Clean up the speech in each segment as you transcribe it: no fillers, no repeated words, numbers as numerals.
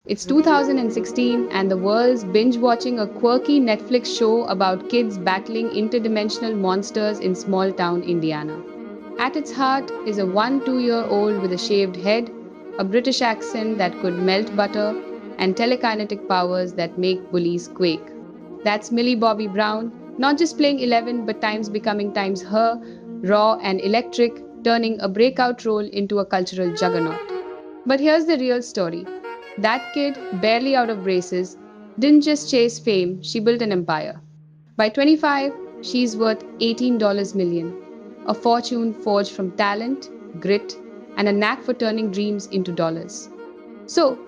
It's 2016 and the world's binge-watching a quirky Netflix show about kids battling interdimensional monsters in small-town Indiana. At its heart is a 1-2-year-old with a shaved head, a British accent that could melt butter, and telekinetic powers that make bullies quake. That's Millie Bobby Brown, not just playing 11 but times becoming times her, raw and electric, turning a breakout role into a cultural juggernaut. But here's the real story. That kid, barely out of braces, didn't just chase fame, she built an empire. By 25, she's worth $18 million, a fortune forged from talent, grit, and a knack for turning dreams into dollars. So,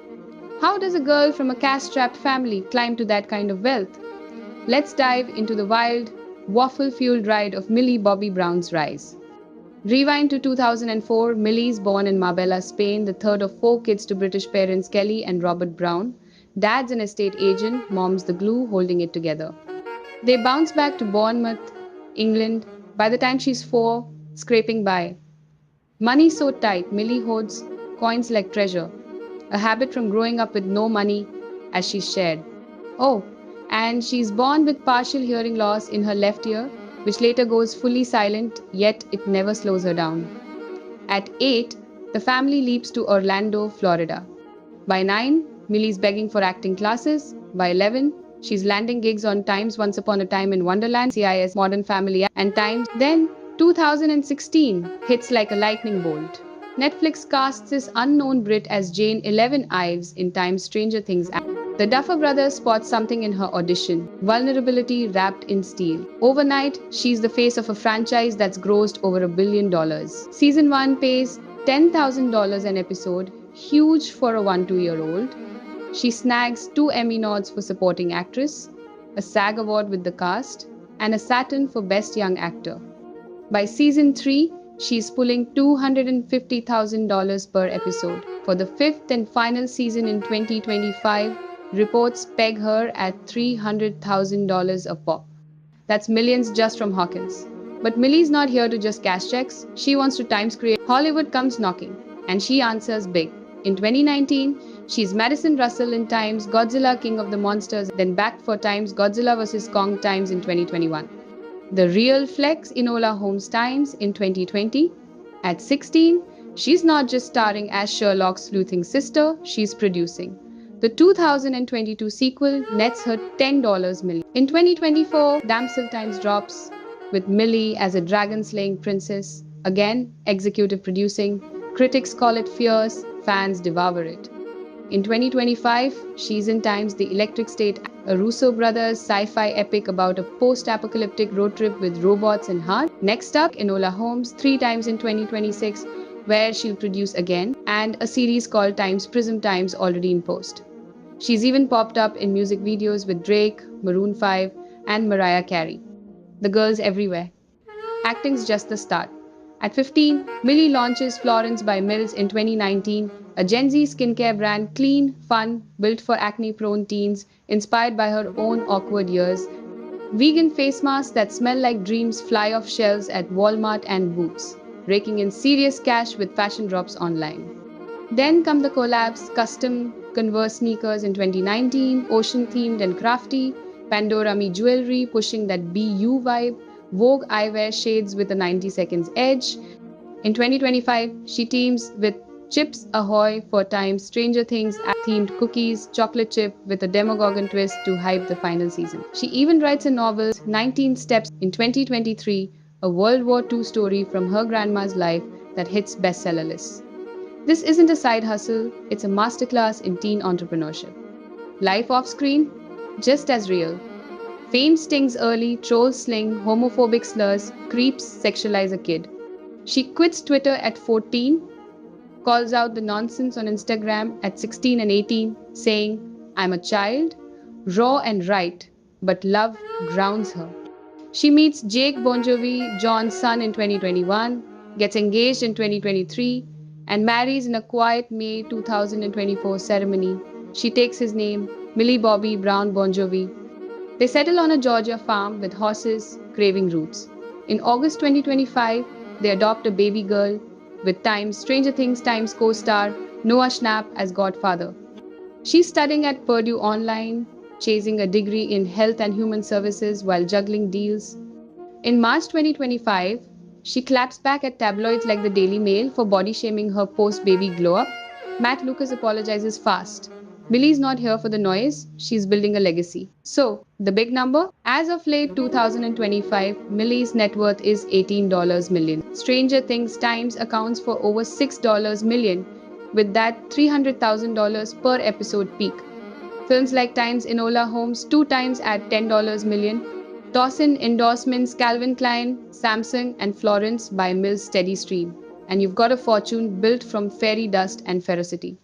how does a girl from a cash-strapped family climb to that kind of wealth? Let's dive into the wild, waffle-fueled ride of Millie Bobby Brown's rise. Rewind to 2004, Millie's born in Marbella, Spain, the third of four kids to British parents Kelly and Robert Brown. Dad's an estate agent, mom's the glue holding it together. They bounce back to Bournemouth, England, by the time she's 4, scraping by. Money so tight, Millie hoards coins like treasure, a habit from growing up with no money as she's shared. Oh, and she's born with partial hearing loss in her left ear, which later goes fully silent, yet it never slows her down. At 8, the family leaps to Orlando, Florida. By 9, Millie's begging for acting classes. By 11, she's landing gigs on Times Once Upon a Time in Wonderland, CIS Modern Family, and Times. Then, 2016 hits like a lightning bolt. Netflix casts this unknown Brit as Jane 11 Ives in Time's Stranger Things. The Duffer Brothers spot something in her audition, vulnerability wrapped in steel. Overnight, she's the face of a franchise that's grossed over $1 billion. Season 1 pays $10,000 an episode, huge for a 1-2-year-old. She snags 2 Emmy nods for supporting actress, a SAG award with the cast, and a Saturn for Best Young Actor. By season 3, she's pulling $250,000 per episode. For the 5th and final season in 2025, reports peg her at $300,000 a pop. That's millions just from Hawkins. But Millie's not here to just cash checks. She wants to Times create. Hollywood comes knocking, and she answers big. In 2019, she's Madison Russell in Times Godzilla King of the Monsters, then backed for Times Godzilla vs. Kong Times in 2021. The real flex Enola Holmes Times in 2020. At 16, she's not just starring as Sherlock's sleuthing sister, she's producing. The 2022 sequel nets her $10 million. In 2024, Damsel Times drops with Millie as a dragon-slaying princess. Again, executive producing. Critics call it fierce, fans devour it. In 2025, she's in Times The Electric State, a Russo brothers sci-fi epic about a post-apocalyptic road trip with robots and heart. Next up, Enola Holmes, 3 times in 2026, where she'll produce again, and a series called Times Prism Times already in post. She's even popped up in music videos with Drake, Maroon 5, and Mariah Carey. The girl's everywhere. Acting's just the start. At 15, Millie launches Florence by Mills in 2019, a Gen Z skincare brand, clean, fun, built for acne-prone teens, inspired by her own awkward years. Vegan face masks that smell like dreams fly off shelves at Walmart and Boots, raking in serious cash with fashion drops online. Then come the collabs, custom Converse sneakers in 2019, ocean-themed and crafty, Pandora Me jewelry pushing that BU vibe, Vogue eyewear shades with a 90 seconds edge. In 2025, she teams with Chips Ahoy for Times Stranger Things themed cookies, chocolate chip with a Demogorgon twist to hype the final season. She even writes a novel, 19 Steps, in 2023, a World War II story from her grandma's life that hits bestseller lists. This isn't a side hustle, it's a masterclass in teen entrepreneurship. Life off screen? Just as real. Fame stings early, trolls sling, homophobic slurs, creeps sexualize a kid. She quits Twitter at 14, calls out the nonsense on Instagram at 16 and 18, saying, "I'm a child, raw and right, but love grounds her." She meets Jake Bon Jovi, John's son, in 2021, gets engaged in 2023, and marries in a quiet May 2024 ceremony. She takes his name, Millie Bobby Brown Bon Jovi. They settle on a Georgia farm with horses, craving roots. In August 2025, they adopt a baby girl, with Times Stranger Things Times co-star Noah Schnapp as godfather. She's studying at Purdue Online, chasing a degree in health and human services while juggling deals. In March 2025, she claps back at tabloids like the Daily Mail for body shaming her post baby glow up. Matt Lucas apologizes fast. Millie's not here for the noise, she's building a legacy. So, the big number? As of late 2025, Millie's net worth is $18 million. Stranger Things Times accounts for over $6 million, with that $300,000 per episode peak. Films like Time's Enola Holmes 2 times at $10 million. Dawson endorsements Calvin Klein, Samsung, and Florence by Mills steady stream. And you've got a fortune built from fairy dust and ferocity.